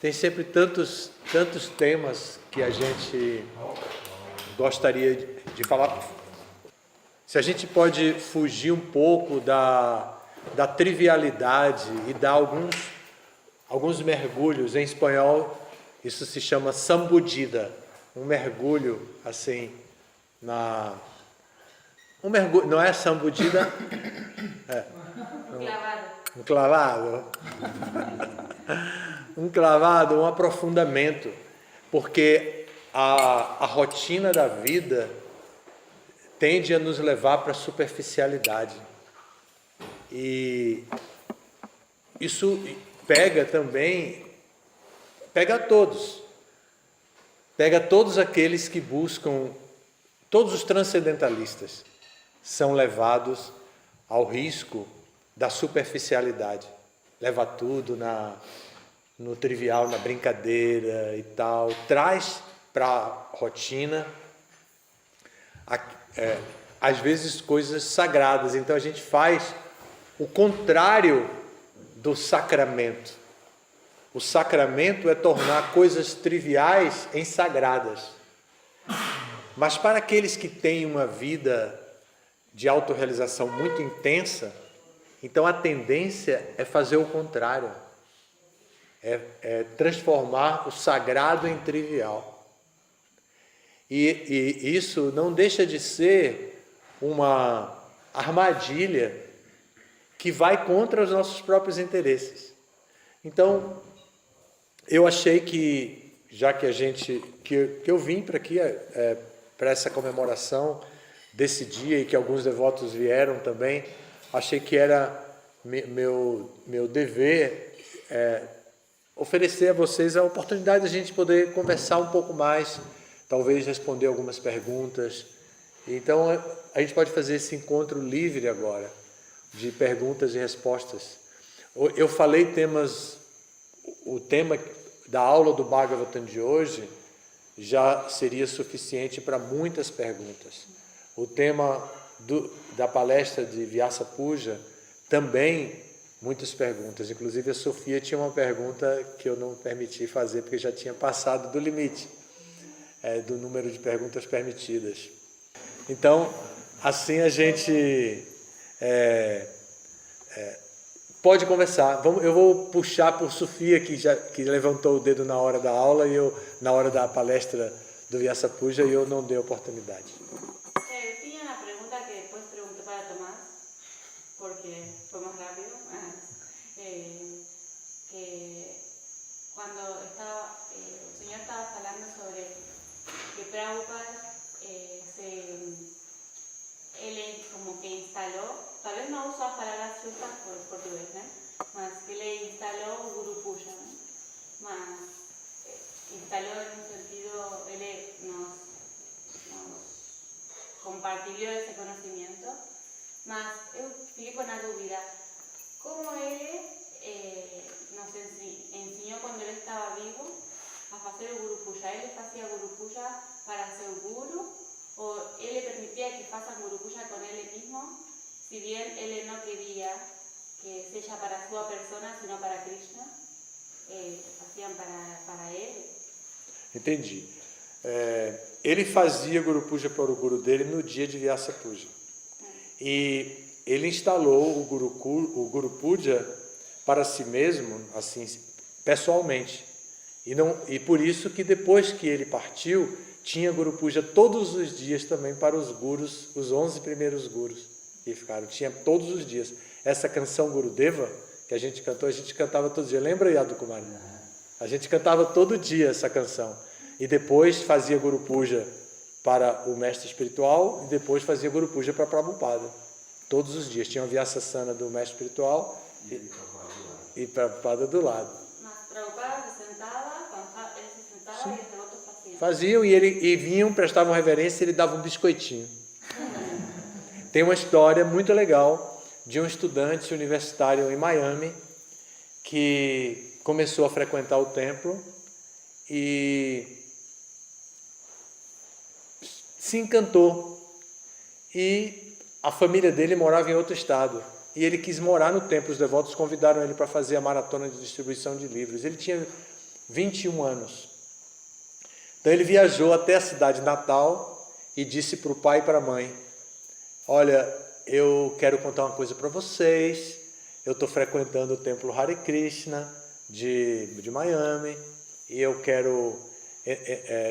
Tem sempre tantos temas que a gente gostaria de falar. Se a gente pode fugir um pouco da trivialidade e dar alguns mergulhos, em espanhol isso se chama sambudida, um mergulho assim um mergulho, não é sambudida, um clavado, um aprofundamento, porque a rotina da vida tende a nos levar para a superficialidade. E isso pega todos aqueles que buscam, todos os transcendentalistas são levados ao risco da superficialidade, leva tudo no trivial, na brincadeira e tal, traz para a rotina às vezes coisas sagradas. Então a gente faz o contrário do sacramento. O sacramento é tornar coisas triviais em sagradas. Mas para aqueles que têm uma vida de autorrealização muito intensa, então a tendência é fazer o contrário. É transformar o sagrado em trivial. E isso não deixa de ser uma armadilha que vai contra os nossos próprios interesses. Então, eu achei que, já que eu vim para aqui, para essa comemoração desse dia, e que alguns devotos vieram também, achei que era meu dever oferecer a vocês a oportunidade de a gente poder conversar um pouco mais, talvez responder algumas perguntas. Então, a gente pode fazer esse encontro livre agora, de perguntas e respostas. Eu falei o tema da aula do Bhagavatam de hoje já seria suficiente para muitas perguntas. O tema da palestra de Vyasa Puja também muitas perguntas. Inclusive a Sofia tinha uma pergunta que eu não permiti fazer porque já tinha passado do limite do número de perguntas permitidas. Então, assim a gente pode conversar. Eu vou puxar por Sofia, que levantou o dedo na hora da aula, e eu na hora da palestra do Vyasa Puja, e eu não dei oportunidade. Tinha una pregunta que después pregunté para Tomás, porque fue más rápido. Que cuando el señor estaba hablando sobre que Prabhupada él como que instaló, tal vez no usa las palabras justas por portugués, ¿no? Mas que le instaló Guru Puja, ¿no? Mas instaló en un sentido, él nos compartió ese conocimiento, mas eu fiquei con la dúvida, ¿cómo él nos enseñó cuando él estaba vivo a hacer el Guru Puja? ¿Él hacía Guru Puja para ser Guru? ¿O él le permitía que façam Guru Puja con él mismo? Si bien él no quería que sea para su persona, sino para Krishna, hacían para él. Entendi. Ele fazia Guru Puja para o Guru dele no dia de Vyasa Puja. E ele instalou o Guru Puja para si mesmo, assim, pessoalmente. E por isso que depois que ele partiu, tinha Guru Puja todos os dias também para os gurus, os 11 primeiros gurus que ficaram. Tinha todos os dias. Essa canção Gurudeva, que a gente cantou, a gente cantava todo dia. Lembra, Yadu Kumari? A gente cantava todo dia essa canção. E depois fazia Guru Puja para o mestre espiritual, e depois fazia Guru Puja para Prabhupada. Todos os dias. Tinha uma Vyasasana do mestre espiritual e Prabhupada do lado. Mas Prabhupada se sentava, ele se sentava. Sim. E os devotos faziam. Faziam e vinham, prestavam reverência e ele dava um biscoitinho. Tem uma história muito legal de um estudante universitário em Miami que começou a frequentar o templo e se encantou. E a família dele morava em outro estado. E ele quis morar no templo. Os devotos convidaram ele para fazer a maratona de distribuição de livros. Ele tinha 21 anos. Então ele viajou até a cidade natal e disse para o pai e para a mãe: olha, eu quero contar uma coisa para vocês, eu estou frequentando o templo Hare Krishna de Miami e eu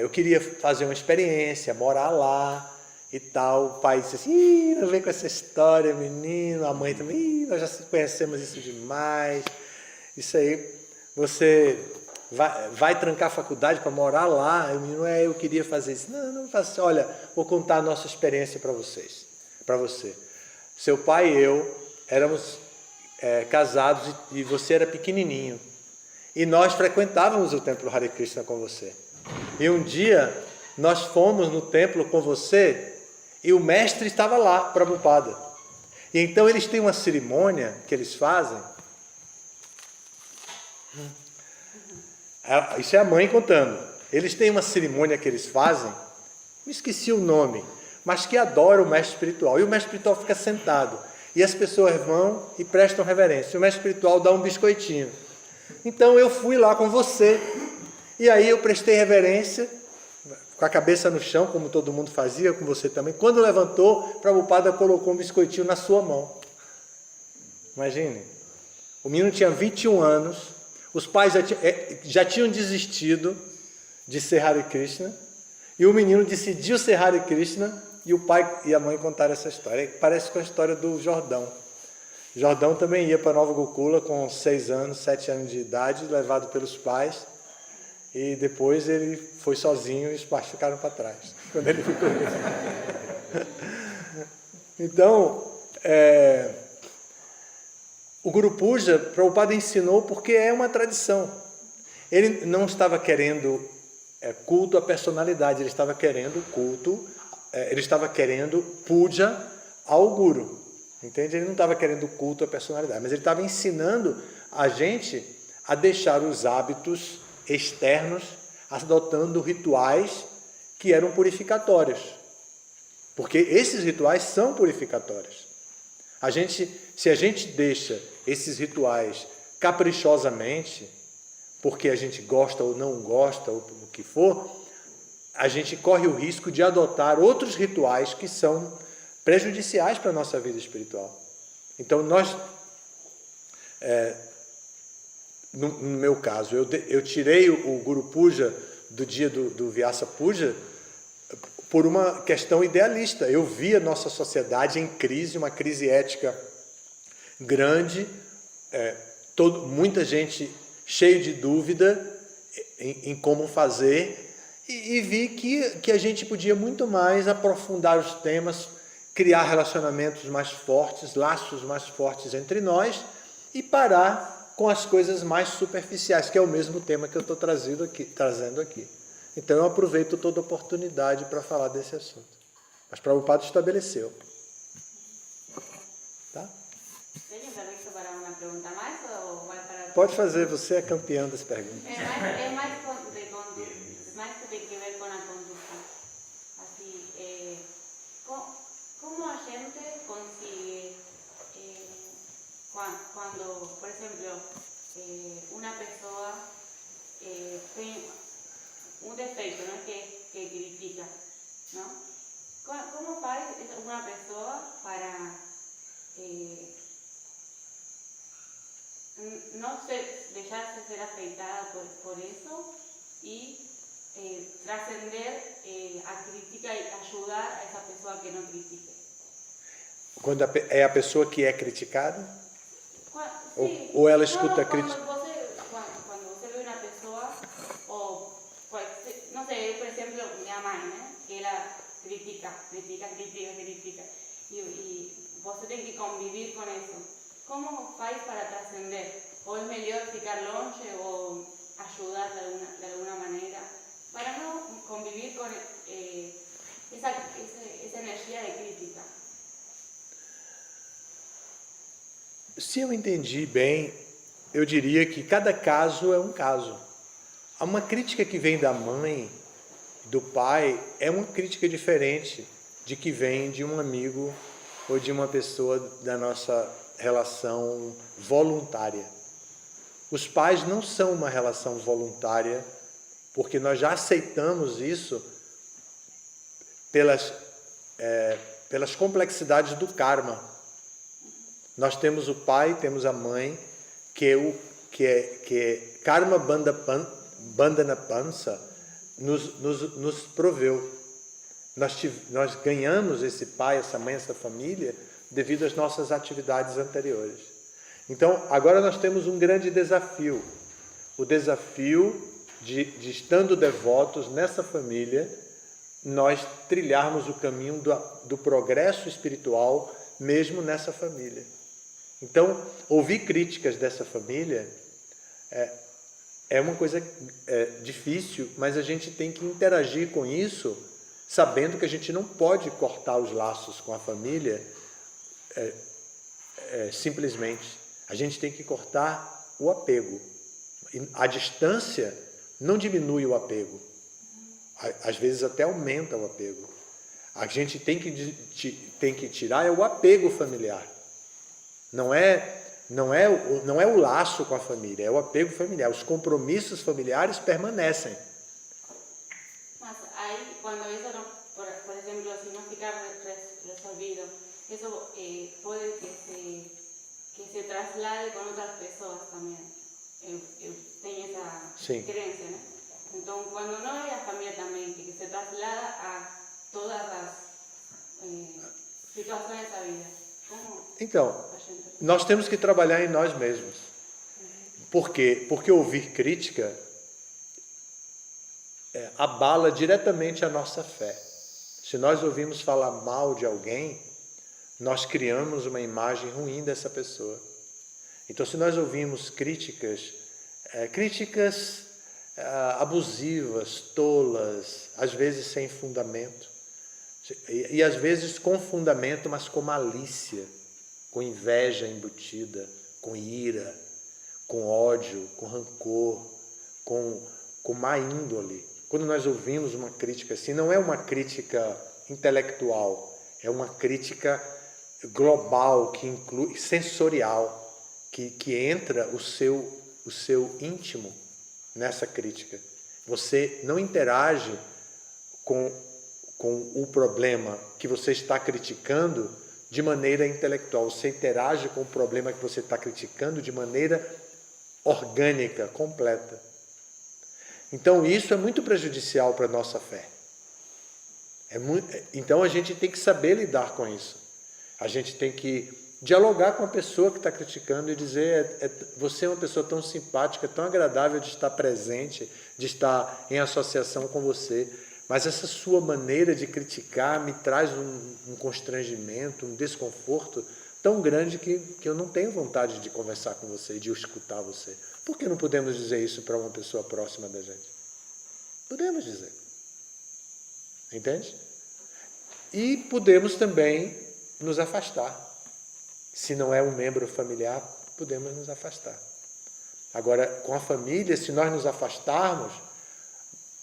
queria fazer uma experiência, morar lá e tal. O pai disse assim: ih, não vem com essa história, menino. A mãe também: ih, nós já conhecemos isso demais. Isso aí, você vai trancar a faculdade para morar lá? O menino: eu queria fazer isso. Não faço. Olha, vou contar a nossa experiência para vocês, para você. Seu pai e eu éramos casados e você era pequenininho. E nós frequentávamos o templo Hare Krishna com você. E um dia nós fomos no templo com você e o mestre estava lá, Prabhupada. E então eles têm uma cerimônia que eles fazem. Isso é a mãe contando. Eles têm uma cerimônia que eles fazem, me esqueci o nome, mas que adora o mestre espiritual. E o mestre espiritual fica sentado. E as pessoas vão e prestam reverência. O mestre espiritual dá um biscoitinho. Então eu fui lá com você. E aí eu prestei reverência, com a cabeça no chão, como todo mundo fazia, com você também. Quando levantou, Prabhupada colocou um biscoitinho na sua mão. Imagine. O menino tinha 21 anos, os pais já tinham desistido de ser Hare Krishna, e o menino decidiu ser Hare Krishna, e o pai e a mãe contaram essa história. Parece com a história do Jordão. Jordão também ia para Nova Gokula com 6 anos, 7 anos de idade, levado pelos pais, e depois ele foi sozinho e os pais ficaram para trás, quando ele ficou. Então, o Guru Puja, Prabhupada ensinou porque é uma tradição. Ele não estava querendo culto à personalidade, ele estava querendo ele estava querendo puja ao Guru. Entende? Ele não estava querendo culto à personalidade, mas ele estava ensinando a gente a deixar os hábitos externos, adotando rituais que eram purificatórios. Porque esses rituais são purificatórios. Se a gente deixa esses rituais caprichosamente, porque a gente gosta ou não gosta, ou o que for, a gente corre o risco de adotar outros rituais que são prejudiciais para a nossa vida espiritual. Então, no meu caso, eu tirei o Guru Puja do dia do Vyasa Puja por uma questão idealista. Eu vi a nossa sociedade em crise, uma crise ética grande, muita gente cheia de dúvida em como fazer, e vi que a gente podia muito mais aprofundar os temas, criar relacionamentos mais fortes, laços mais fortes entre nós e parar com as coisas mais superficiais, que é o mesmo tema que eu estou trazendo aqui. Então eu aproveito toda oportunidade para falar desse assunto. Mas Prabhupada estabeleceu. Tá? ¿Tengo permiso para una pregunta más o vai para... Pode fazer, você é campeã das perguntas. É mais que tem que ver com a conduta. Assim, como a gente consigue, quando, por exemplo, uma pessoa tem um defeito, ¿no? que critica, ¿no? ¿Cómo faz uma pessoa para no dejarse ser afectada por eso y trascender a crítica y ayudar a esa persona que no critique? Quando é a pessoa que é criticada? Sí. Ou ela escuta a crítica? Cuando você ve una persona, o no sé, por ejemplo, mi mamá, ¿no? Que ela critica, y você tem que convivir con eso. ¿Cómo faz para trascender? ¿O es mejor ficar longe o ayudar de alguna manera para no convivir con esa energía de crítica? Se eu entendi bem, eu diria que cada caso é um caso. Uma crítica que vem da mãe, do pai, é uma crítica diferente de que vem de um amigo ou de uma pessoa da nossa relação voluntária. Os pais não são uma relação voluntária, porque nós já aceitamos isso pelas complexidades do karma. Nós temos o pai, temos a mãe, que é karma bandhana pansa, nos proveu. Nós ganhamos esse pai, essa mãe, essa família, devido às nossas atividades anteriores. Então, agora nós temos um grande desafio. O desafio de estando devotos nessa família, nós trilharmos o caminho do progresso espiritual, mesmo nessa família. Então, ouvir críticas dessa família é uma coisa difícil, mas a gente tem que interagir com isso, sabendo que a gente não pode cortar os laços com a família simplesmente. A gente tem que cortar o apego. A distância não diminui o apego. Às vezes até aumenta o apego. A gente tem que tirar o apego familiar. Não é o laço com a família, é o apego familiar. Os compromissos familiares permanecem. Mas aí, quando isso, não, por exemplo, se não ficar resolvido, isso pode que se traslade com outras pessoas também. Eu tenho essa crença, né? Então, quando não é a família também, que se traslada a todas as situações da vida. Então, nós temos que trabalhar em nós mesmos. Por quê? Porque ouvir crítica abala diretamente a nossa fé. Se nós ouvimos falar mal de alguém, nós criamos uma imagem ruim dessa pessoa. Então, se nós ouvimos críticas abusivas, tolas, às vezes sem fundamento, e às vezes com fundamento, mas com malícia, com inveja embutida, com ira, com ódio, com rancor, com má índole. Quando nós ouvimos uma crítica assim, não é uma crítica intelectual, é uma crítica global, que inclui, sensorial, que entra o seu íntimo nessa crítica. Você não interage com o problema que você está criticando de maneira intelectual. Você interage com o problema que você está criticando de maneira orgânica, completa. Então, isso é muito prejudicial para a nossa fé. Então, a gente tem que saber lidar com isso. A gente tem que dialogar com a pessoa que está criticando e dizer: você é uma pessoa tão simpática, tão agradável de estar presente, de estar em associação com você, mas essa sua maneira de criticar me traz um constrangimento, um desconforto tão grande que eu não tenho vontade de conversar com você e de escutar você. Por que não podemos dizer isso para uma pessoa próxima da gente? Podemos dizer. Entende? E podemos também nos afastar. Se não é um membro familiar, podemos nos afastar. Agora, com a família, se nós nos afastarmos,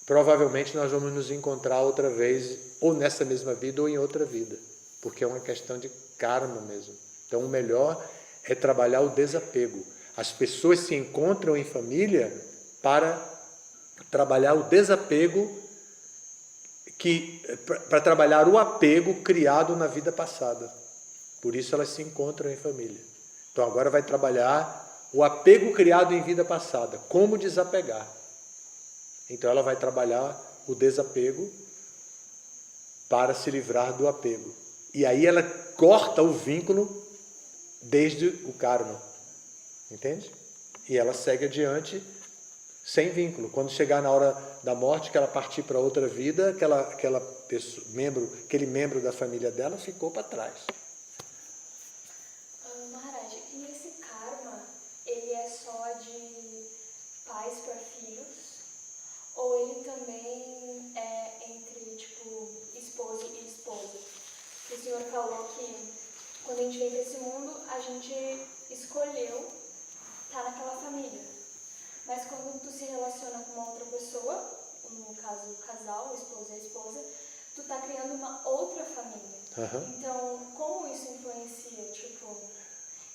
provavelmente nós vamos nos encontrar outra vez, ou nessa mesma vida, ou em outra vida, porque é uma questão de karma mesmo. Então, o melhor é trabalhar o desapego. As pessoas se encontram em família para trabalhar o desapego, para trabalhar o apego criado na vida passada. Por isso elas se encontram em família. Então, agora vai trabalhar o apego criado em vida passada, como desapegar. Então, ela vai trabalhar o desapego para se livrar do apego. E aí ela corta o vínculo desde o karma. Entende? E ela segue adiante sem vínculo. Quando chegar na hora da morte, que ela partir para outra vida, aquele membro da família dela ficou para trás. Maharaj, e esse karma, ele é só de pais para filhos? Ou ele também é entre, esposo e esposa? O senhor falou que quando a gente vem para esse mundo, a gente escolheu estar naquela família. Mas quando tu se relaciona com uma outra pessoa, no caso o casal, o esposo e a esposa, tu tá criando uma outra família. Uhum. Então, como isso influencia,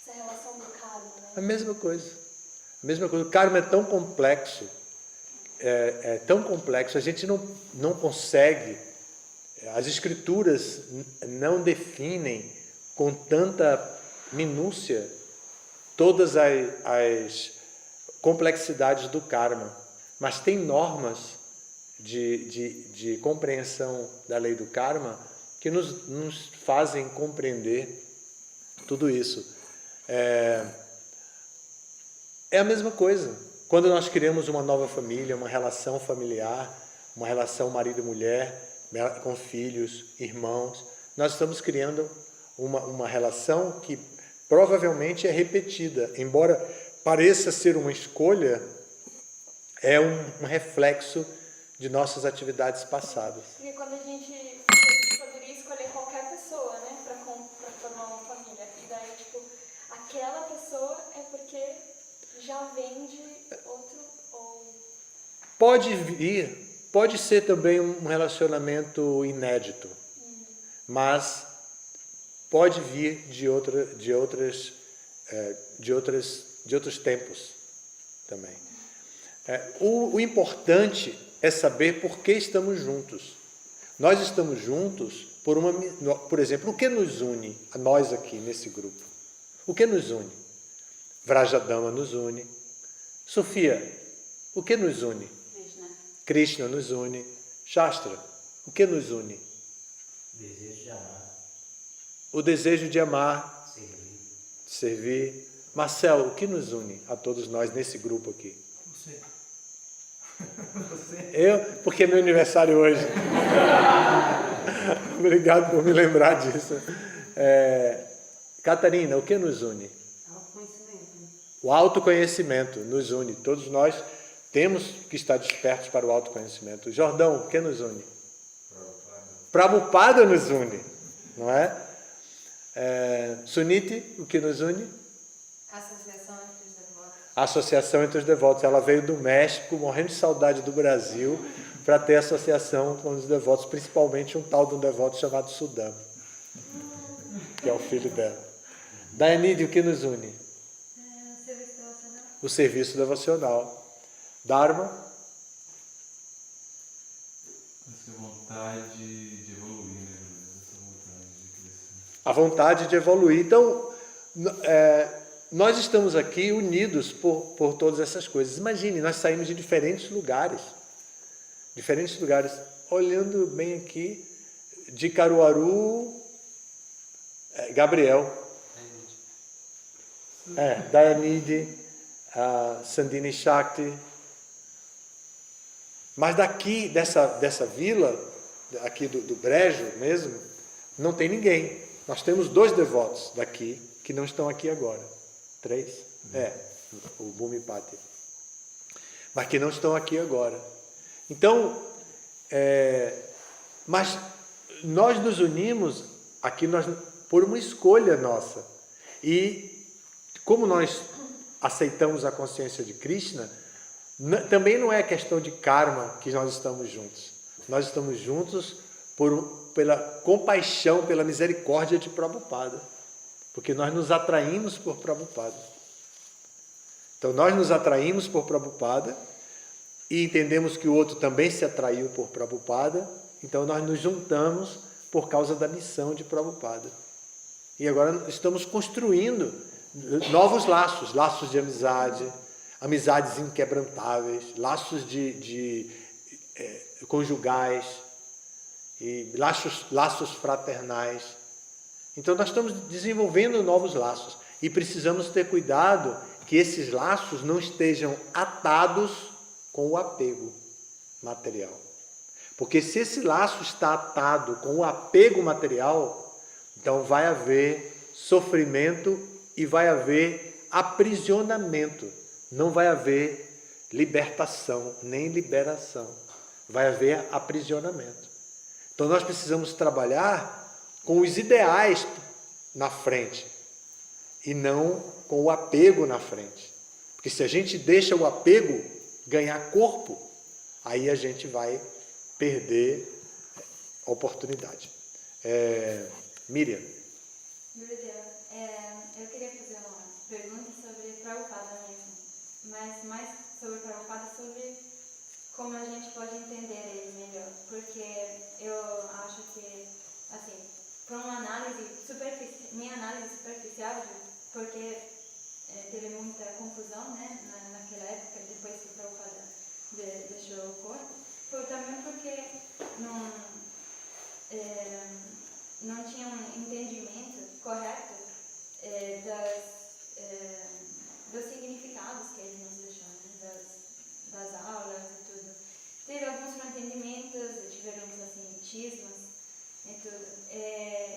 essa relação do karma, né? A mesma coisa. A mesma coisa, o karma é tão complexo, tão complexo, a gente não consegue, as escrituras não definem com tanta minúcia todas as complexidades do karma, mas tem normas de compreensão da lei do karma que nos fazem compreender tudo isso. É a mesma coisa. Quando nós criamos uma nova família, uma relação familiar, uma relação marido e mulher, com filhos, irmãos, nós estamos criando uma relação que provavelmente é repetida, embora pareça ser uma escolha, é um reflexo de nossas atividades passadas. Porque quando a gente poderia escolher qualquer pessoa, né, para formar uma família, e daí, tipo, aquela pessoa é porque já vem de outro, ou... Pode ser também um relacionamento inédito, mas pode vir de outros tempos também. O importante é saber por que estamos juntos. Nós estamos juntos por exemplo, o que nos une, a nós aqui nesse grupo? O que nos une? Vrajadama nos une. Sofia, o que nos une? Krishna nos une. Shastra, o que nos une? Desejo de amar. O desejo de amar, servir. Marcelo, o que nos une a todos nós nesse grupo aqui? Você. Porque é meu aniversário hoje. Obrigado por me lembrar disso. Catarina, o que nos une? Autoconhecimento. O autoconhecimento nos une. Todos nós temos que estar despertos para o autoconhecimento. Jordão, o que nos une? Prabhupada nos une, não é? Suniti, o que nos une? Associação entre os devotos. A associação entre os devotos. Ela veio do México, morrendo de saudade do Brasil, para ter associação com os devotos, principalmente um tal de um devoto chamado Sudama, que é o filho dela. Dayanide, o que nos une? Serviço devocional. O serviço devocional. Dharma? Essa vontade de evoluir, né? Essa vontade de crescer. A vontade de evoluir. Então, nós estamos aqui unidos por todas essas coisas. Imagine, nós saímos de diferentes lugares. Olhando bem aqui, de Caruaru, Gabriel. Dayanide, Sandini Shakti. Mas daqui, dessa vila, aqui do Brejo mesmo, não tem ninguém. Nós temos 2 devotos daqui, que não estão aqui agora. 3? O Bhumipati. Mas que não estão aqui agora. Então, mas nós nos unimos aqui por uma escolha nossa. E como nós aceitamos a consciência de Krishna, também não é questão de karma que nós estamos juntos. Nós estamos juntos pela compaixão, pela misericórdia de Prabhupada. Porque nós nos atraímos por Prabhupada. Então nós nos atraímos por Prabhupada e entendemos que o outro também se atraiu por Prabhupada. Então nós nos juntamos por causa da missão de Prabhupada. E agora estamos construindo novos laços de amizade, amizades inquebrantáveis, laços conjugais, e laços fraternais. Então nós estamos desenvolvendo novos laços e precisamos ter cuidado que esses laços não estejam atados com o apego material. Porque se esse laço está atado com o apego material, então vai haver sofrimento e vai haver aprisionamento. Não vai haver libertação, nem liberação. Vai haver aprisionamento. Então nós precisamos trabalhar com os ideais na frente e não com o apego na frente. Porque se a gente deixa o apego ganhar corpo, aí a gente vai perder a oportunidade. Miriam. Gurudev, eu queria fazer uma pergunta sobre Prabhupada mesmo. conhece mais sobre Prabhupada, sobre como a gente pode entender ele melhor. Porque eu acho que, assim, para uma análise superficial, minha análise superficial, porque teve muita confusão, né, naquela época, depois que o Prabhupada deixou o corpo, foi também porque não tinha um entendimento correto dos significados que ele nos deixou, né, das aulas e tudo. Teve alguns não entendimentos, tivemos assim, tismas e tudo.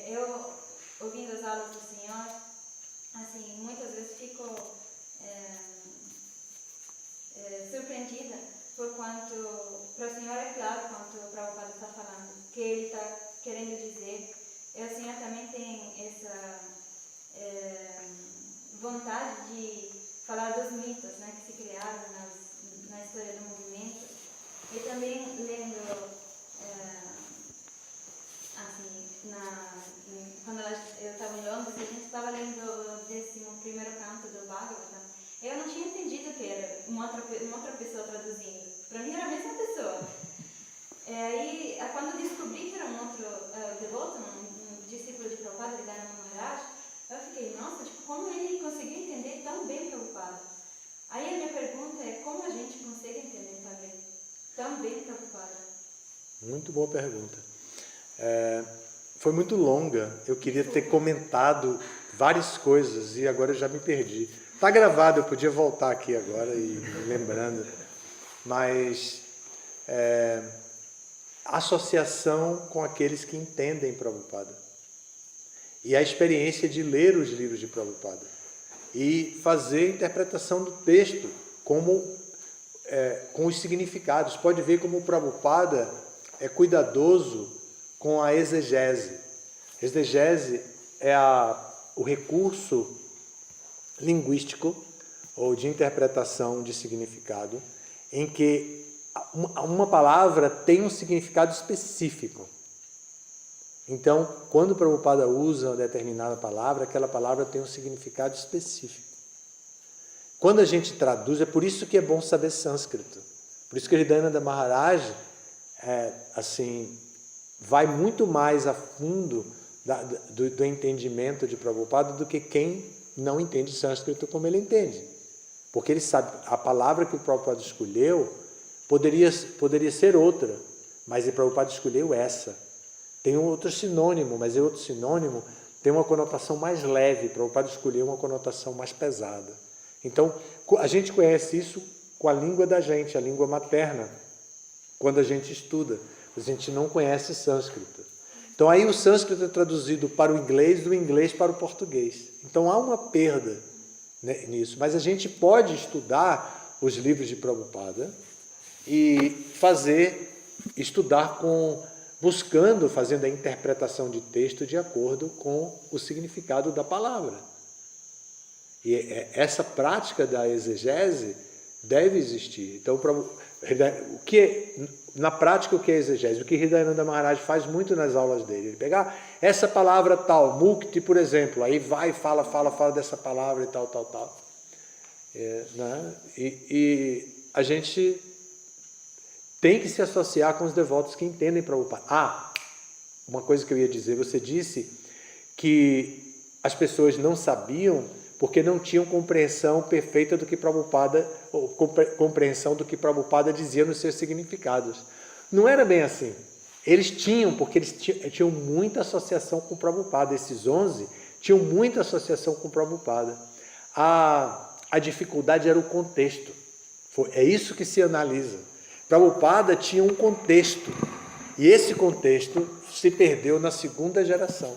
Eu, ouvindo as aulas do Senhor, assim, muitas vezes fico surpreendida por quanto, para o Senhor é claro quanto o Prabhupada está falando, que ele está querendo dizer. E o Senhor também tem essa vontade de falar dos mitos, né, que se criaram na história do movimento. E também lendo, quando eu estava em Londres, a gente estava lendo o 11º canto do Bhagavatam. Eu não tinha entendido que era uma outra pessoa traduzindo. Para mim era a mesma pessoa. Aí, quando descobri que era um outro devoto, um discípulo de Prabhupada, Hridayananda Maharaj, eu fiquei, nossa, tipo, como ele conseguiu entender tão bem Prabhupada? Aí a minha pergunta é, como a gente consegue entender tão bem Prabhupada? Muito boa pergunta. Foi muito longa, eu queria ter comentado várias coisas e agora eu já me perdi. Está gravado, eu podia voltar aqui agora e lembrando, mas associação com aqueles que entendem Prabhupada e a experiência de ler os livros de Prabhupada e fazer a interpretação do texto como com os significados. Pode ver como o Prabhupada é cuidadoso com a exegese. Exegese é o recurso linguístico ou de interpretação de significado em que uma palavra tem um significado específico. Então, quando o Prabhupada usa uma determinada palavra, aquela palavra tem um significado específico. Quando a gente traduz, é por isso que é bom saber sânscrito. Por isso que Hridayananda Maharaj vai muito mais a fundo do entendimento de Prabhupada do que quem não entende sânscrito como ele entende. Porque ele sabe, a palavra que o Prabhupada escolheu poderia ser outra, mas o Prabhupada escolheu essa. Tem um outro sinônimo, mas outro sinônimo tem uma conotação mais leve. O Prabhupada escolheu uma conotação mais pesada. Então, a gente conhece isso com a língua da gente, a língua materna, quando a gente estuda. A gente não conhece sânscrito. Então, aí o sânscrito é traduzido para o inglês, do inglês para o português. Então, há uma perda, né, nisso. Mas a gente pode estudar os livros de Prabhupada e estudar fazendo a interpretação de texto de acordo com o significado da palavra. E essa prática da exegese deve existir. Então, na prática, o que é exegese? O que Hridayananda Maharaj faz muito nas aulas dele. Ele pegar essa palavra tal, mukti, por exemplo, aí vai e fala dessa palavra e tal. Né? E a gente tem que se associar com os devotos que entendem Prabhupada. Uma coisa que eu ia dizer, você disse que as pessoas não sabiam porque não tinham compreensão perfeita do que Prabhupada, ou compreensão do que Prabhupada dizia nos seus significados. Não era bem assim. Eles tinham, porque eles tinham muita associação com Prabhupada. Esses 11 tinham muita associação com Prabhupada. A dificuldade era o contexto. É isso que se analisa. Prabhupada tinha um contexto, e esse contexto se perdeu na segunda geração,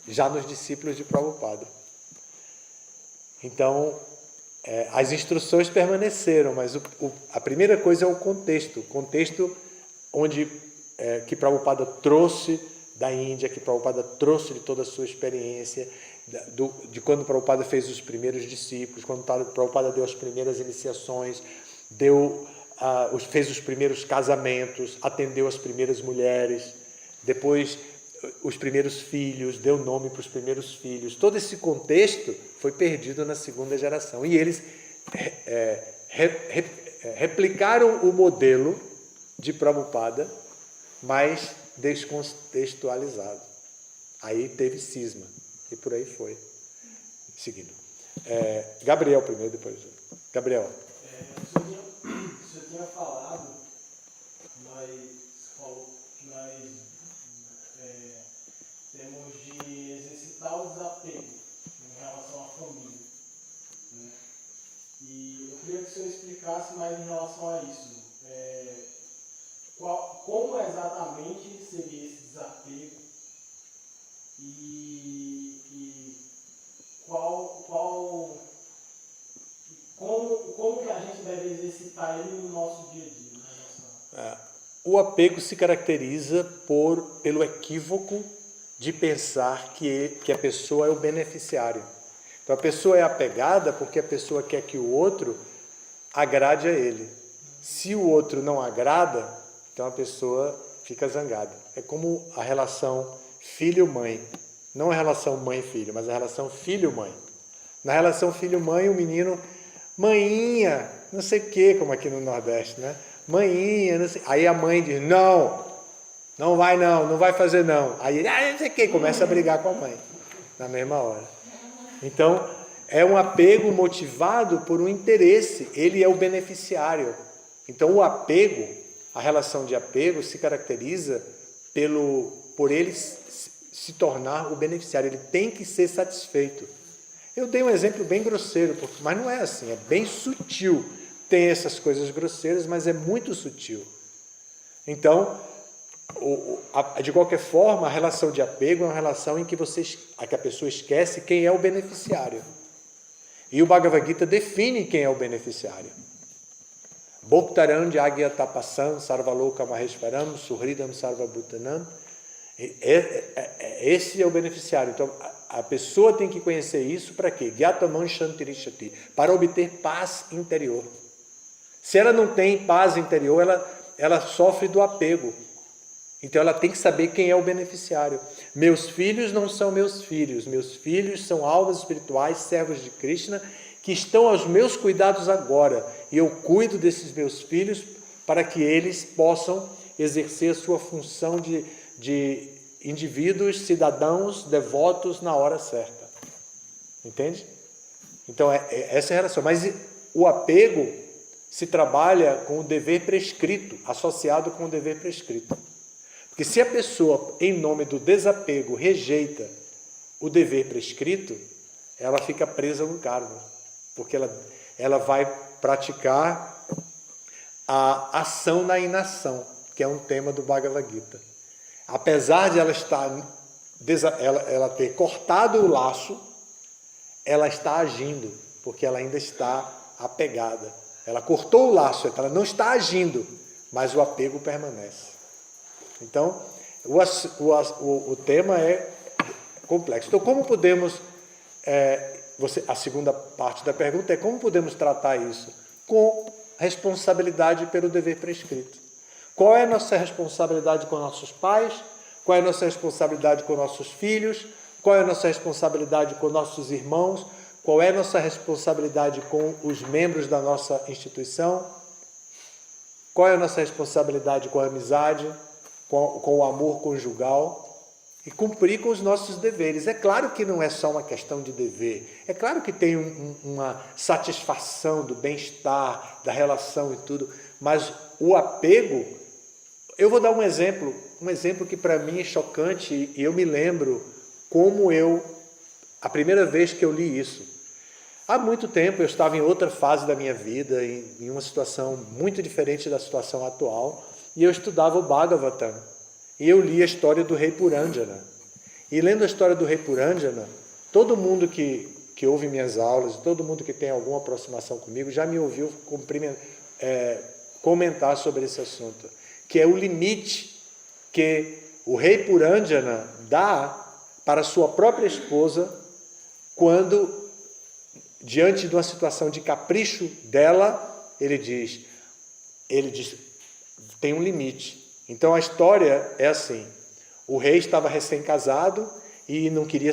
já nos discípulos de Prabhupada. Então, as instruções permaneceram, mas a primeira coisa é o contexto que Prabhupada trouxe da Índia, que Prabhupada trouxe de toda a sua experiência, de quando Prabhupada fez os primeiros discípulos, quando Prabhupada deu as primeiras iniciações, fez os primeiros casamentos, atendeu as primeiras mulheres, depois os primeiros filhos, deu nome para os primeiros filhos. Todo esse contexto foi perdido na segunda geração. E eles replicaram o modelo de Prabhupada, mas descontextualizado. Aí teve cisma, e por aí foi. Seguindo. Gabriel primeiro, depois. Gabriel. O senhor tinha falado, falou que nós temos de exercitar o desapego em relação à família, né? E eu queria que o senhor explicasse mais em relação a isso. Como exatamente seria esse desapego e como que a gente deve exercitar ele no nosso dia a dia? O apego se caracteriza pelo equívoco de pensar que a pessoa é o beneficiário. Então a pessoa é apegada porque a pessoa quer que o outro agrade a ele. Se o outro não agrada, então a pessoa fica zangada. É como a relação filho-mãe. Não a relação mãe-filho, mas a relação filho-mãe. Na relação filho-mãe, o menino, mãinha, não sei o quê, como aqui no Nordeste, né? Mãinha, não sei. Aí a mãe diz, não vai fazer não. Aí ele, não sei o quê, começa a brigar com a mãe, na mesma hora. Então, é um apego motivado por um interesse, ele é o beneficiário. Então, o apego, a relação de apego se caracteriza por ele se tornar o beneficiário, ele tem que ser satisfeito. Eu dei um exemplo bem grosseiro, mas não é assim, é bem sutil. Tem essas coisas grosseiras, mas é muito sutil. Então, de qualquer forma, a relação de apego é uma relação em que a pessoa esquece quem é o beneficiário. E o Bhagavad Gita define quem é o beneficiário. Bhoktaram Jagyatapasam Sarvaloka Maheshwaram Suhridam Sarvabhutanam. Esse é o beneficiário. Então, a pessoa tem que conhecer isso para quê? Gyataman Shantirishati, para obter paz interior. Se ela não tem paz interior, ela sofre do apego. Então, ela tem que saber quem é o beneficiário. Meus filhos não são meus filhos são almas espirituais, servos de Krishna, que estão aos meus cuidados agora. E eu cuido desses meus filhos para que eles possam exercer a sua função de indivíduos, cidadãos, devotos na hora certa. Entende? Então, essa é a relação. Mas o apego se trabalha com o dever prescrito, associado com o dever prescrito. Porque se a pessoa, em nome do desapego, rejeita o dever prescrito, ela fica presa no karma. Porque ela vai praticar a ação na inação, que é um tema do Bhagavad Gita. Apesar de ela ter cortado o laço, ela está agindo, porque ela ainda está apegada. Ela cortou o laço, ela não está agindo, mas o apego permanece. Então, o tema é complexo. Então, como podemos... a segunda parte da pergunta é como podemos tratar isso? Com responsabilidade pelo dever prescrito. Qual é a nossa responsabilidade com nossos pais? Qual é a nossa responsabilidade com nossos filhos? Qual é a nossa responsabilidade com nossos irmãos? Qual é a nossa responsabilidade com os membros da nossa instituição? Qual é a nossa responsabilidade com a amizade, com o amor conjugal? E cumprir com os nossos deveres. É claro que não é só uma questão de dever. É claro que tem uma satisfação do bem-estar, da relação e tudo. Mas o apego... Eu vou dar um exemplo que para mim é chocante e eu me lembro a primeira vez que eu li isso. Há muito tempo eu estava em outra fase da minha vida, em uma situação muito diferente da situação atual, e eu estudava o Bhagavatam. E eu li a história do rei Puranjana. E lendo a história do rei Puranjana, todo mundo que ouve minhas aulas, todo mundo que tem alguma aproximação comigo, já me ouviu comentar sobre esse assunto, que é o limite que o rei Puranjana dá para sua própria esposa quando, diante de uma situação de capricho dela, ele diz, tem um limite. Então a história é assim, o rei estava recém-casado e não queria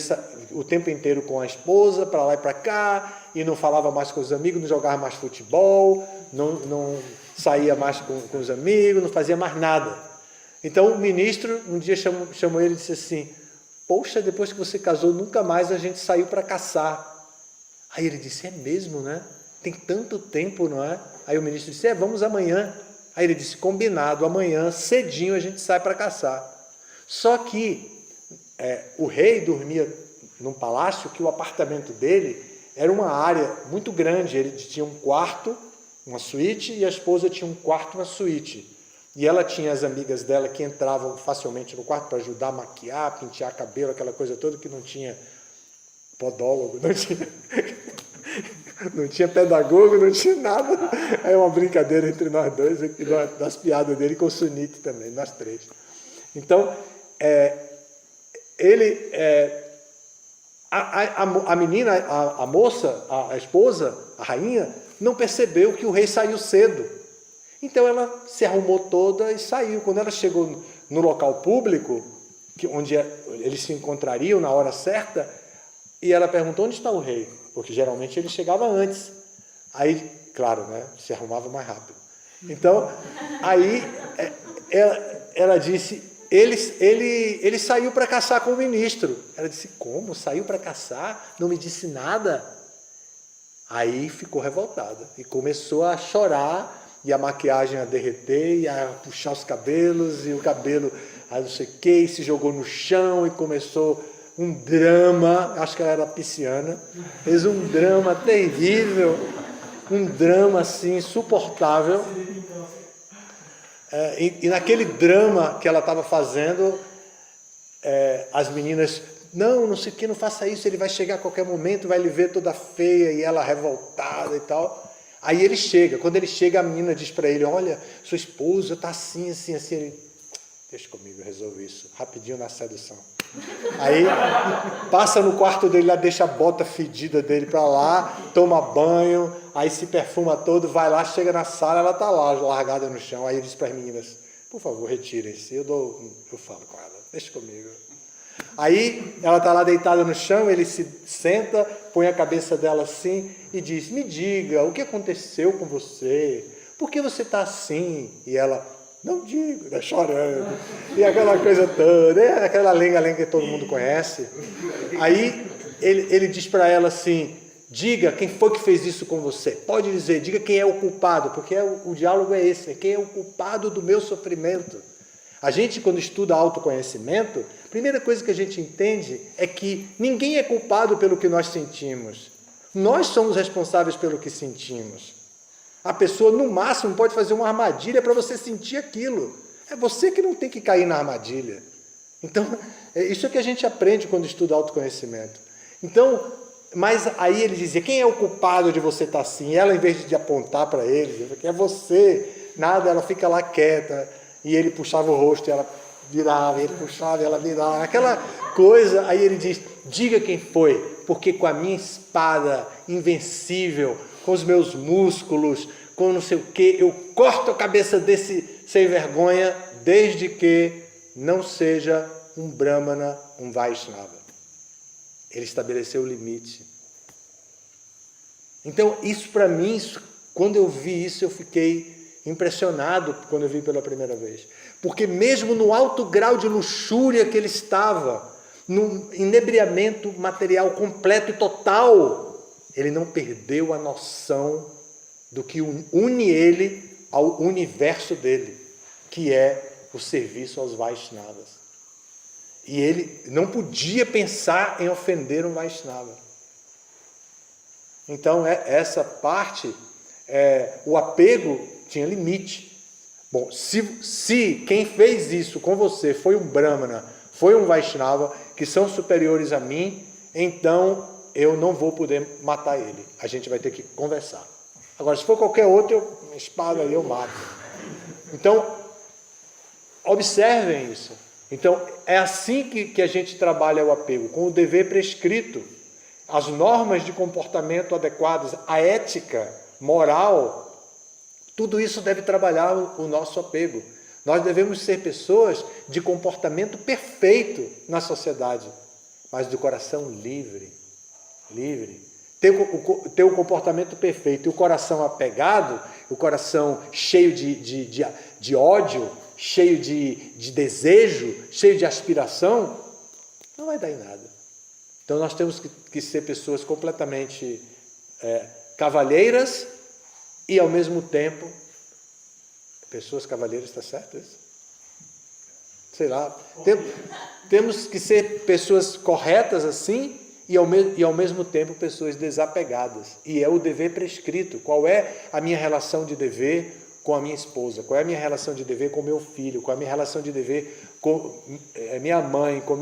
o tempo inteiro com a esposa, para lá e para cá, e não falava mais com os amigos, não jogava mais futebol, não saía mais com os amigos, não fazia mais nada. Então o ministro um dia chamou ele e disse assim: poxa, depois que você casou, nunca mais a gente saiu para caçar. Aí ele disse: é mesmo, né? Tem tanto tempo, não é? Aí o ministro disse: vamos amanhã. Aí ele disse: combinado, amanhã, cedinho, a gente sai para caçar. Só que o rei dormia num palácio que o apartamento dele era uma área muito grande. Ele tinha um quarto, uma suíte, e a esposa tinha um quarto, uma suíte. E ela tinha as amigas dela que entravam facilmente no quarto para ajudar a maquiar, pentear cabelo, aquela coisa toda, que não tinha podólogo, não tinha pedagogo, não tinha nada. É uma brincadeira entre nós dois, das piadas dele com o Sunite também, nós três. Então, a menina, a moça, a esposa, a rainha, não percebeu que o rei saiu cedo. Então ela se arrumou toda e saiu. Quando ela chegou no local público, onde eles se encontrariam na hora certa, e ela perguntou: onde está o rei? Porque geralmente ele chegava antes. Aí, claro, né, se arrumava mais rápido. Então, aí ela disse: ele saiu para caçar com o ministro. Ela disse: como? Saiu para caçar? Não me disse nada? Aí ficou revoltada e começou a chorar, e a maquiagem a derreter, e a puxar os cabelos, e o cabelo a não sei o que, e se jogou no chão, e começou um drama. Acho que ela era pisciana, fez um drama terrível, um drama assim, insuportável. E naquele drama que ela estava fazendo, as meninas: não sei o que, não faça isso, ele vai chegar a qualquer momento, vai lhe ver toda feia, e ela revoltada e tal. Aí ele chega. Quando ele chega, a menina diz para ele: olha, sua esposa está assim, assim, assim. Ele: deixa comigo, eu resolvo isso, rapidinho na sedução. Aí passa no quarto dele lá, deixa a bota fedida dele para lá, toma banho, aí se perfuma todo, vai lá, chega na sala, ela está lá, largada no chão. Aí ele diz para as meninas: por favor, retirem-se, eu falo com ela, deixa comigo. Aí ela está lá deitada no chão, ele se senta, põe a cabeça dela assim e diz: me diga, o que aconteceu com você? Por que você está assim? E ela: não digo, está chorando. E aquela coisa toda, aquela lenga-lenga que todo mundo conhece. Aí ele diz para ela assim: diga quem foi que fez isso com você. Pode dizer, diga quem é o culpado, porque o diálogo é esse: quem é o culpado do meu sofrimento. A gente, quando estuda autoconhecimento, a primeira coisa que a gente entende é que ninguém é culpado pelo que nós sentimos. Nós somos responsáveis pelo que sentimos. A pessoa, no máximo, pode fazer uma armadilha para você sentir aquilo. É você que não tem que cair na armadilha. Então, isso é que a gente aprende quando estuda autoconhecimento. Então, mas aí ele dizia: quem é o culpado de você estar assim? E ela, em vez de apontar para ele, é você. Nada, ela fica lá quieta. E ele puxava o rosto, e ela virava, ele puxava, e ela virava, aquela coisa. Aí ele diz: diga quem foi, porque com a minha espada invencível, com os meus músculos, com não sei o que, eu corto a cabeça desse sem vergonha, desde que não seja um Brahmana, um Vaishnava. Ele estabeleceu o limite. Então, isso para mim, quando eu vi isso, eu fiquei impressionado quando eu vi pela primeira vez. Porque mesmo no alto grau de luxúria que ele estava, no inebriamento material completo e total, ele não perdeu a noção do que une ele ao universo dele, que é o serviço aos Vaishnavas. E ele não podia pensar em ofender um Vaishnava. Então, essa parte, o apego tinha limite. Bom, se quem fez isso com você foi um Brahmana, foi um Vaishnava, que são superiores a mim, então eu não vou poder matar ele. A gente vai ter que conversar. Agora, se for qualquer outro, uma espada ali eu mato. Então, observem isso. Então, é assim que a gente trabalha o apego, com o dever prescrito, as normas de comportamento adequadas, a ética, moral. Tudo isso deve trabalhar o nosso apego. Nós devemos ser pessoas de comportamento perfeito na sociedade, mas do coração livre. ter o comportamento perfeito e o coração apegado, o coração cheio de ódio, cheio de desejo, cheio de aspiração, não vai dar em nada. Então nós temos que ser pessoas completamente cavalheiras e ao mesmo tempo, pessoas cavalheiras, está certo isso? Sei lá, temos que ser pessoas corretas assim e ao mesmo tempo pessoas desapegadas. E é o dever prescrito. Qual é a minha relação de dever com a minha esposa? Qual é a minha relação de dever com o meu filho? Qual é a minha relação de dever com a minha mãe, com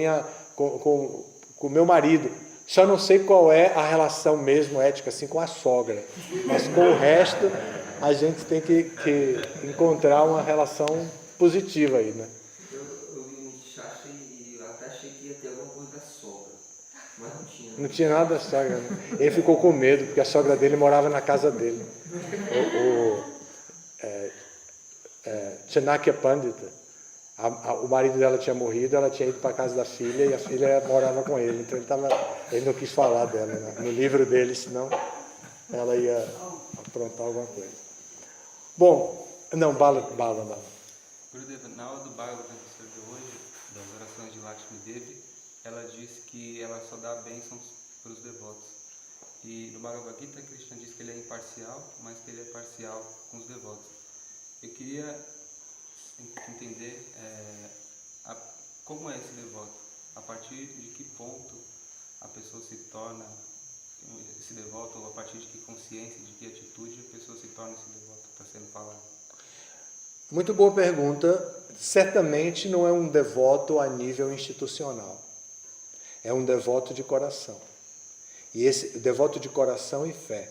o meu marido? Só não sei qual é a relação mesmo ética assim com a sogra. Mas com o resto a gente tem que encontrar uma relação positiva aí, né? Eu vi um chat e eu até achei que ia ter alguma coisa da sogra, mas não tinha. Não tinha nada da sogra, né? Ele ficou com medo, porque a sogra dele morava na casa dele. Chanakya Pandita, o marido dela tinha morrido, ela tinha ido para a casa da filha e a filha morava com ele. Então ele não quis falar dela, né, no livro dele, senão ela ia aprontar alguma coisa. Bom, não, bala. Gurudeva, na aula do Bhagavatam de hoje, das orações de Lakshmi Devi, ela diz que ela só dá bênçãos para os devotos. E no Bhagavad Gita, Krishna diz que ele é imparcial, mas que ele é parcial com os devotos. Eu queria entender como é esse devoto, a partir de que ponto a pessoa se torna esse devoto, ou a partir de que consciência, de que atitude a pessoa se torna esse devoto que está sendo falado. Muito boa pergunta. Certamente não é um devoto a nível institucional. É um devoto de coração. E esse devoto de coração e fé.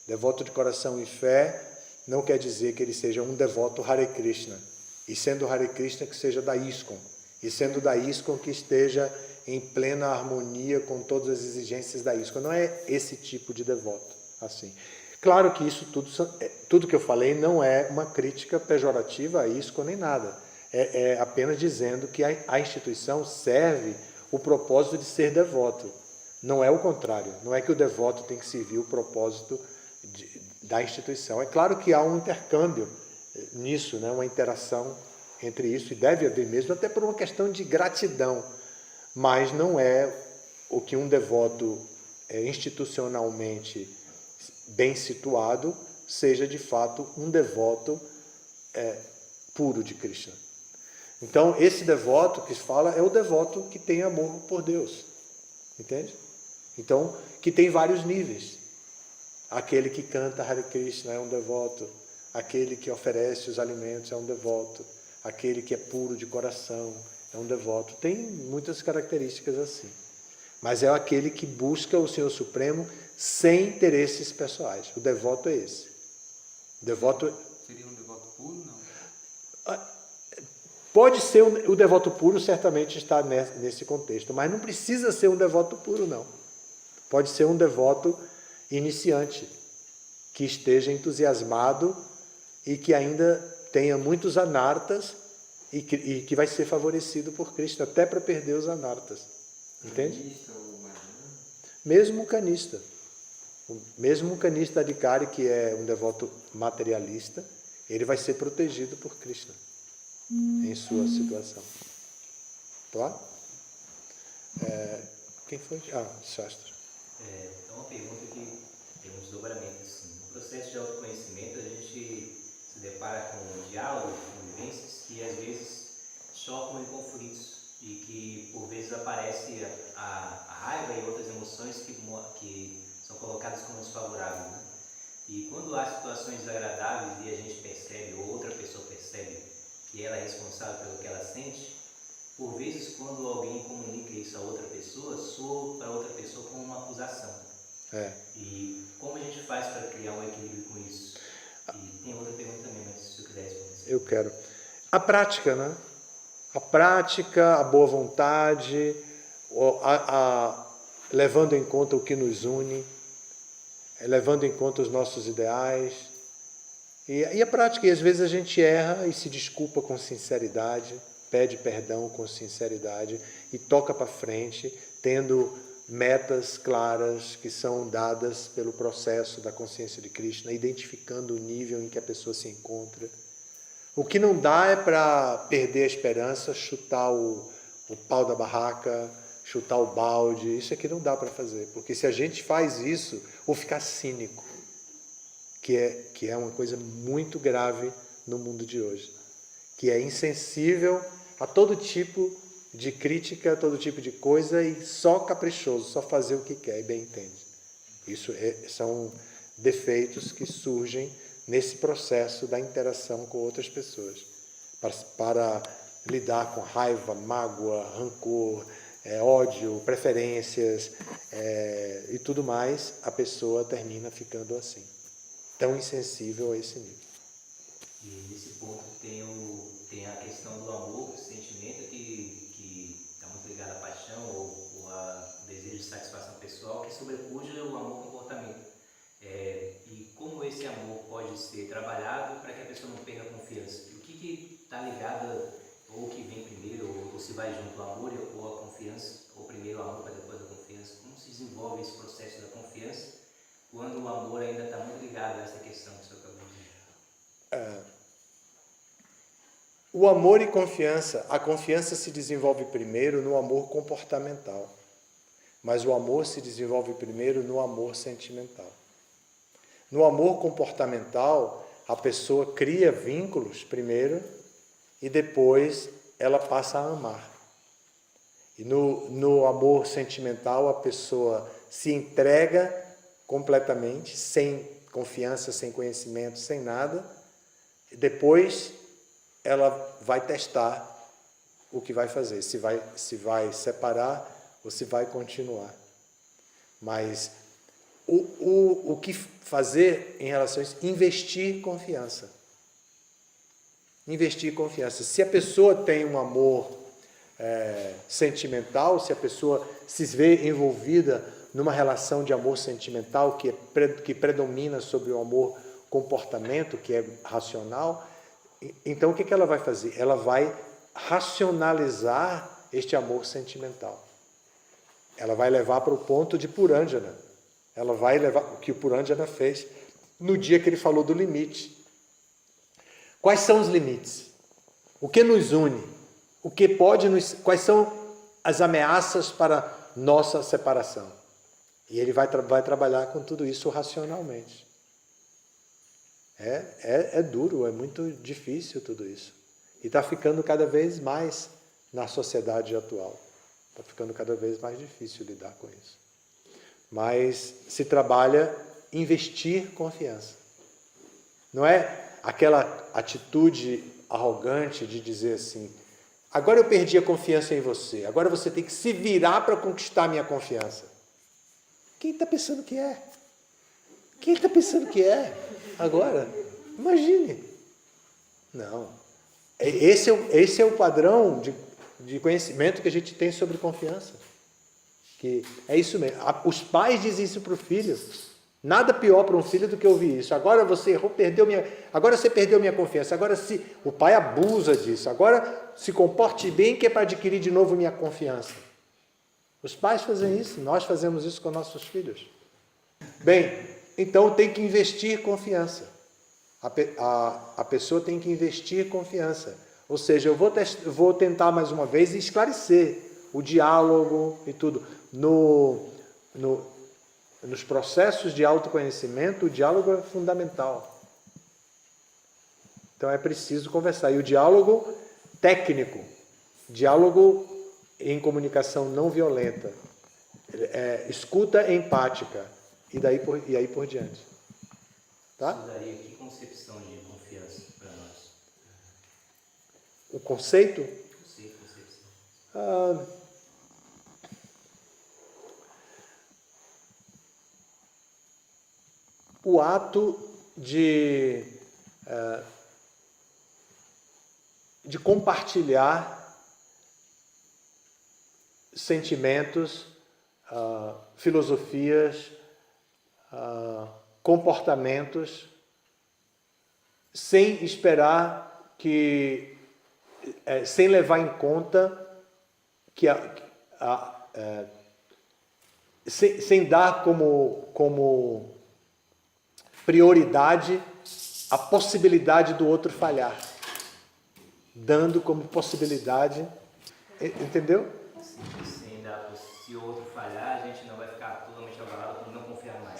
Devoto de coração e fé não quer dizer que ele seja um devoto Hare Krishna. E sendo Hare Krishna, que seja da ISKCON. E sendo da ISKCON, que esteja em plena harmonia com todas as exigências da ISKCON. Não é esse tipo de devoto. Assim. Claro que isso tudo que eu falei não é uma crítica pejorativa a ISKCON nem nada. É apenas dizendo que a instituição serve o propósito de ser devoto. Não é o contrário. Não é que o devoto tem que servir o propósito da instituição. É claro que há um intercâmbio nisso, né? Uma interação entre isso, e deve haver mesmo, até por uma questão de gratidão. Mas não é o que um devoto institucionalmente bem situado seja de fato um devoto puro de Krishna. Então, esse devoto que se fala é o devoto que tem amor por Deus. Entende? Então, que tem vários níveis. Aquele que canta Hare Krishna é um devoto. Aquele que oferece os alimentos é um devoto. Aquele que é puro de coração é um devoto. Tem muitas características assim. Mas é aquele que busca o Senhor Supremo sem interesses pessoais. O devoto é esse. Seria um devoto puro, não? Pode ser o devoto puro, certamente está nesse contexto, mas não precisa ser um devoto puro, não. Pode ser um devoto iniciante, que esteja entusiasmado e que ainda tenha muitos anartas e que vai ser favorecido por Krishna, até para perder os anartas. Entende? Mesmo o canista. Mesmo o canista Adhikari, que é um devoto materialista, ele vai ser protegido por Krishna em sua situação. Claro? Quem foi? Shastra. É uma pergunta que tem um desdobramento. Assim. No processo de autoconhecimento, a gente se depara com diálogos, convivências que às vezes chocam em conflitos e que por vezes aparece a raiva e outras emoções que são colocadas como desfavoráveis. Né? E quando há situações desagradáveis e a gente percebe, ou outra pessoa percebe, que ela é responsável pelo que ela sente, por vezes quando alguém comunica isso a outra pessoa, soa para outra pessoa como uma acusação. E como a gente faz para criar um equilíbrio com isso? E tem outra pergunta também, mas se eu quiser responder. Eu quero. A prática, né? A prática, a boa vontade, levando em conta o que nos une, levando em conta os nossos ideais. E a prática, e às vezes a gente erra e se desculpa com sinceridade, pede perdão com sinceridade e toca para frente, tendo metas claras que são dadas pelo processo da consciência de Krishna, identificando o nível em que a pessoa se encontra. O que não dá é para perder a esperança, chutar o pau da barraca, chutar o balde. Isso aqui não dá para fazer, porque se a gente faz isso, ou ficar cínico, que é uma coisa muito grave no mundo de hoje, que é insensível a todo tipo de crítica, a todo tipo de coisa e só caprichoso, só fazer o que quer e bem entende. Isso são defeitos que surgem nesse processo da interação com outras pessoas, para lidar com raiva, mágoa, rancor, ódio, preferências e tudo mais, a pessoa termina ficando assim, tão insensível a esse nível. E nesse ponto tem a questão do amor, o sentimento que está muito ligado à paixão ou a desejo de satisfação pessoal, que sobrepuja o amor comportamento. E como esse amor pode ser trabalhado para que a pessoa não perca a confiança? E o que está ligado, ou o que vem primeiro, ou se vai junto, o amor ou a confiança, ou primeiro o amor para depois a confiança? Como se desenvolve esse processo da confiança quando o amor ainda está muito ligado a essa questão que o senhor acabou de dizer? O amor e confiança, a confiança se desenvolve primeiro no amor comportamental, mas o amor se desenvolve primeiro no amor sentimental. No amor comportamental, a pessoa cria vínculos primeiro e depois ela passa a amar. E no amor sentimental, a pessoa se entrega completamente, sem confiança, sem conhecimento, sem nada, e depois ela vai testar o que vai fazer, se vai separar ou se vai continuar. Mas o que fazer em relação a isso? Investir confiança. Investir confiança. Se a pessoa tem um amor sentimental, se a pessoa se vê envolvida numa relação de amor sentimental que predomina sobre o amor comportamento, que é racional, então o que ela vai fazer? Ela vai racionalizar este amor sentimental. Ela vai levar para o ponto de Puranjana. Ela vai levar o que o Puranjana fez no dia que ele falou do limite. Quais são os limites? O que nos une? O que pode quais são as ameaças para nossa separação? E ele vai trabalhar com tudo isso racionalmente. É duro, é muito difícil tudo isso. E está ficando cada vez mais na sociedade atual. Está ficando cada vez mais difícil lidar com isso. Mas se trabalha investir confiança. Não é aquela atitude arrogante de dizer assim, agora eu perdi a confiança em você, agora você tem que se virar para conquistar a minha confiança. Quem está pensando que é? Quem está pensando que é? Agora, imagine. Não. Esse é o padrão de conhecimento que a gente tem sobre confiança. Que é isso mesmo. Os pais dizem isso para o filho. Nada pior para um filho do que ouvir isso. Agora você errou, agora você perdeu minha confiança. Agora o pai abusa disso. Agora se comporte bem que é para adquirir de novo minha confiança. Os pais fazem isso. Nós fazemos isso com nossos filhos. Bem, então tem que investir confiança. A pessoa tem que investir confiança. Ou seja, eu vou tentar mais uma vez esclarecer o diálogo e tudo. Nos processos de autoconhecimento, o diálogo é fundamental. Então é preciso conversar. E o diálogo técnico, diálogo em comunicação não violenta, escuta empática, e aí por diante. Tá? Isso daria que concepção de confiança para nós? O conceito? Concepção. O ato de compartilhar sentimentos, filosofias, comportamentos, sem esperar sem levar em conta sem dar como prioridade a possibilidade do outro falhar. Dando como possibilidade, entendeu? Sem dar, se o outro falhar, a gente não vai ficar totalmente abalado por não confiar mais.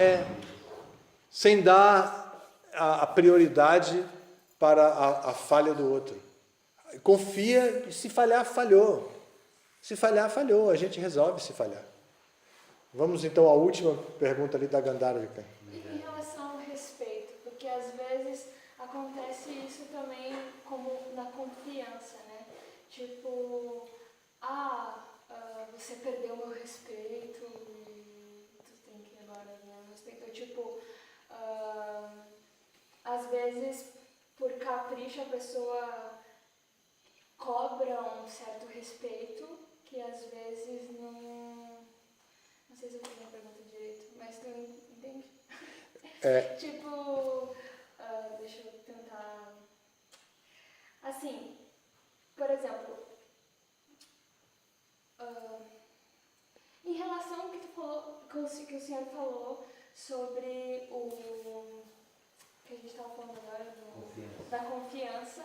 Sem dar a prioridade para a falha do outro. Confia, e se falhar, falhou. Se falhar, falhou. A gente resolve se falhar. Vamos então à última pergunta ali da Gandharvika. Em relação ao respeito, porque às vezes acontece isso também como na confiança, né? Tipo, você perdeu meu respeito e tu tem que agora ganhar meu respeito. Ou, tipo, às vezes, por capricho, a pessoa cobra um certo respeito que às vezes não... Não sei se eu fiz a pergunta direito, mas tu entende? Tipo, deixa eu tentar... Assim, por exemplo, em relação ao que tu falou, que o senhor falou sobre o que a gente estava falando agora, da confiança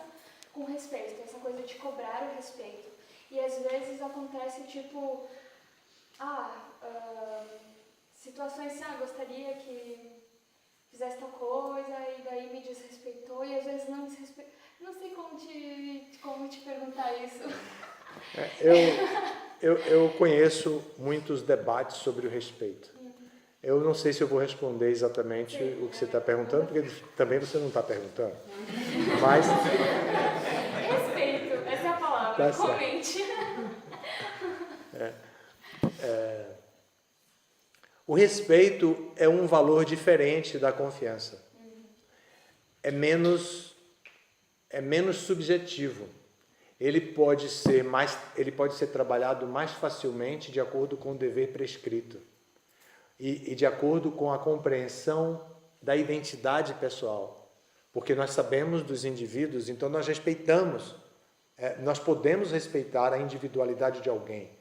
com respeito, essa coisa de cobrar o respeito. E às vezes acontece tipo, situações assim, gostaria que fizesse tal coisa e daí me desrespeitou e às vezes não desrespeitou. Não sei como te perguntar isso. Eu conheço muitos debates sobre o respeito. Eu não sei se eu vou responder exatamente o que você está perguntando, porque também você não está perguntando. Mas... Respeito, essa é a palavra. Tá certo. Comente. O respeito é um valor diferente da confiança. É menos subjetivo. Ele pode ser trabalhado mais facilmente de acordo com o dever prescrito e de acordo com a compreensão da identidade pessoal. Porque nós sabemos dos indivíduos, então nós respeitamos, nós podemos respeitar a individualidade de alguém.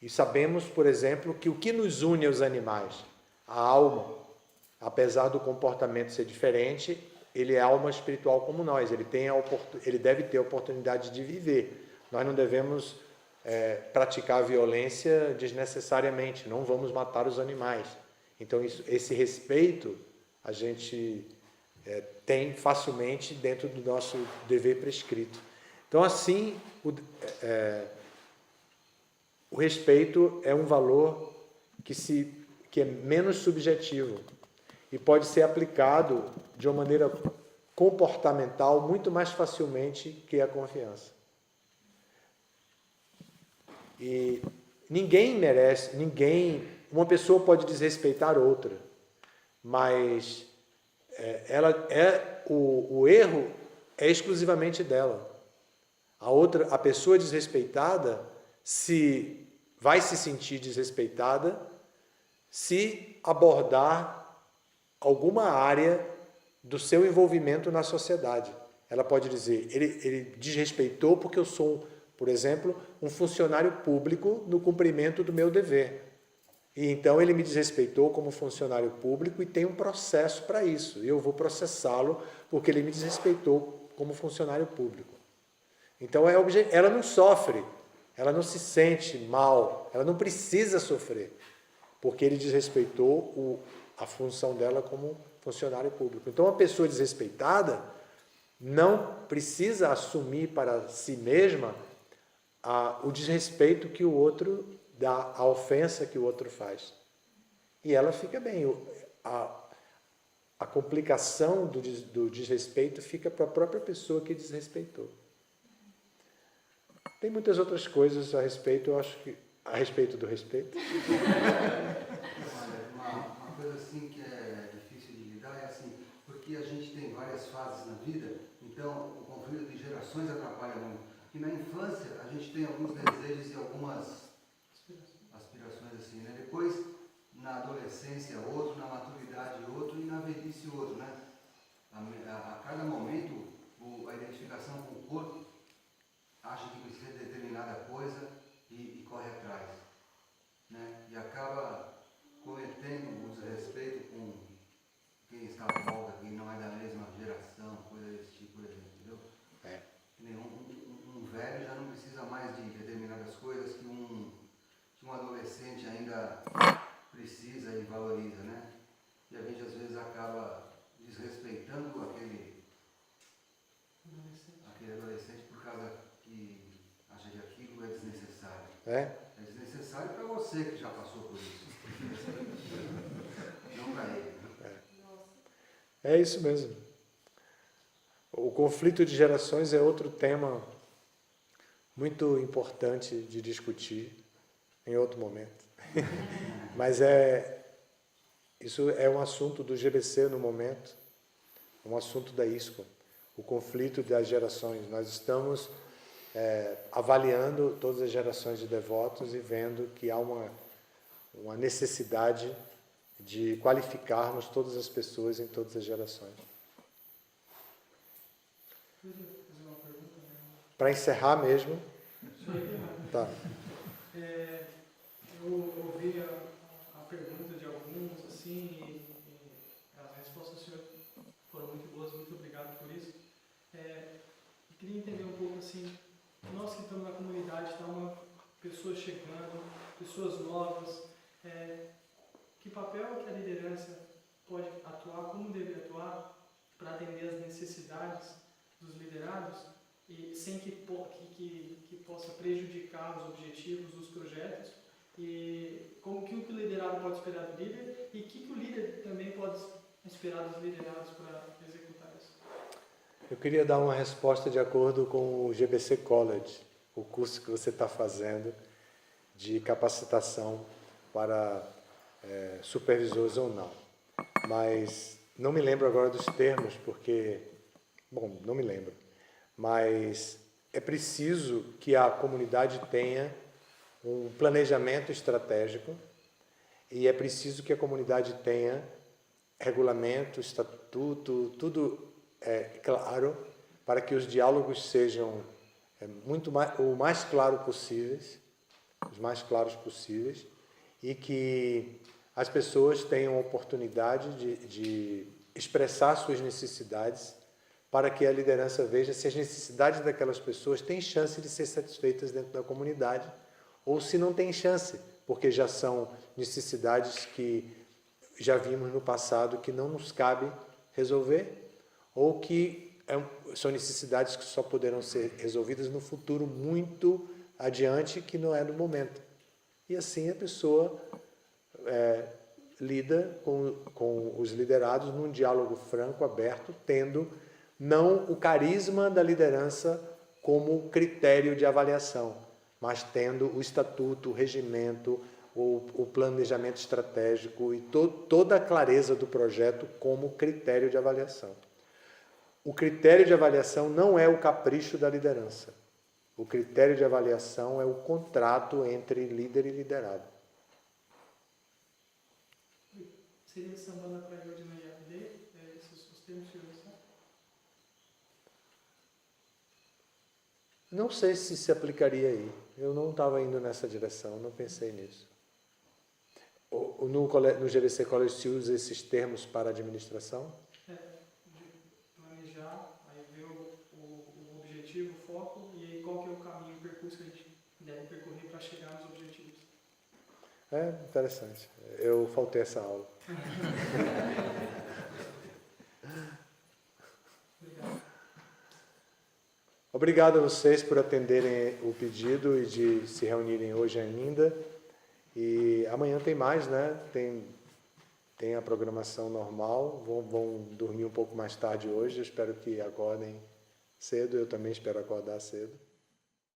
E sabemos, por exemplo, que o que nos une aos animais? A alma. Apesar do comportamento ser diferente, ele é alma espiritual como nós, ele deve ter a oportunidade de viver. Nós não devemos praticar violência desnecessariamente, não vamos matar os animais. Então, esse respeito a gente tem facilmente dentro do nosso dever prescrito. Então, assim, o respeito é um valor que é menos subjetivo e pode ser aplicado de uma maneira comportamental muito mais facilmente que a confiança. E uma pessoa pode desrespeitar outra, mas o erro é exclusivamente dela. A pessoa desrespeitada vai se sentir desrespeitada se abordar alguma área do seu envolvimento na sociedade. Ela pode dizer, ele desrespeitou porque eu sou, por exemplo, um funcionário público no cumprimento do meu dever. E então ele me desrespeitou como funcionário público e tem um processo para isso. E eu vou processá-lo porque ele me desrespeitou como funcionário público. Então ela não sofre, ela não se sente mal, ela não precisa sofrer, porque ele desrespeitou a função dela como funcionário público. Então, uma pessoa desrespeitada não precisa assumir para si mesma o desrespeito que o outro dá, a ofensa que o outro faz. E ela fica bem. A complicação do desrespeito fica para a própria pessoa que desrespeitou. Tem muitas outras coisas a respeito, eu acho que a respeito do respeito. Uma coisa assim que é difícil de lidar é assim, porque a gente tem várias fases na vida, então o conflito de gerações atrapalha muito. E na infância a gente tem alguns desejos e algumas aspirações assim, né? Depois na adolescência outro, na maturidade outro e na velhice outro, né? A cada momento a identificação com o corpo acha que precisa de determinada coisa e corre atrás, né? E acaba velho já não precisa mais de determinadas coisas que um adolescente ainda precisa e valoriza, né? E a gente às vezes acaba desrespeitando aquele adolescente por causa que acha que aquilo é desnecessário. É? É desnecessário para você que já passou por isso. Não para ele. É isso mesmo. O conflito de gerações é outro tema muito importante de discutir em outro momento. Mas isso é um assunto do GBC no momento, um assunto da ISCO, o conflito das gerações. Nós estamos avaliando todas as gerações de devotos e vendo que há uma necessidade de qualificarmos todas as pessoas em todas as gerações. Para encerrar mesmo. Tá. Eu ouvi a pergunta de alguns, assim, e as respostas do senhor foram muito boas, muito obrigado por isso. Eu queria entender um pouco, assim, nós que estamos na comunidade, pessoas chegando, pessoas novas, que papel que a liderança pode atuar, como deve atuar para atender as necessidades dos liderados e sem que possa prejudicar os objetivos dos projetos, e como que o liderado pode esperar do líder e o que o líder também pode esperar dos liderados para executar isso. Eu queria dar uma resposta de acordo com o GBC College, o curso que você está fazendo de capacitação para supervisores ou não. Mas não me lembro agora dos termos, porque... Bom, não me lembro. Mas é preciso que a comunidade tenha um planejamento estratégico e é preciso que a comunidade tenha regulamento, estatuto, tudo claro, para que os diálogos sejam o mais claro possíveis, os mais claros possíveis, e que as pessoas tenham a oportunidade de expressar suas necessidades, para que a liderança veja se as necessidades daquelas pessoas têm chance de ser satisfeitas dentro da comunidade, ou se não tem chance, porque já são necessidades que já vimos no passado que não nos cabe resolver, ou que são necessidades que só poderão ser resolvidas no futuro muito adiante, que não é no momento. E assim a pessoa lida com os liderados num diálogo franco, aberto, tendo não o carisma da liderança como critério de avaliação, mas tendo o estatuto, o regimento, o planejamento estratégico e toda a clareza do projeto como critério de avaliação. O critério de avaliação não é o capricho da liderança. O critério de avaliação é o contrato entre líder e liderado. Seria Sambandha Prayojana Yagde, esses os termos que eu uso? Não sei se aplicaria aí. Eu não estava indo nessa direção, não pensei nisso. No GBC College se usa esses termos para administração? De planejar, aí ver o objetivo, o foco, e aí qual que é o caminho, o percurso que a gente deve percorrer para chegar nos objetivos. É interessante. Eu faltei essa aula. Obrigado a vocês por atenderem o pedido e de se reunirem hoje ainda. E amanhã tem mais, né? Tem a programação normal. Vão dormir um pouco mais tarde hoje. Eu espero que acordem cedo. Eu também espero acordar cedo.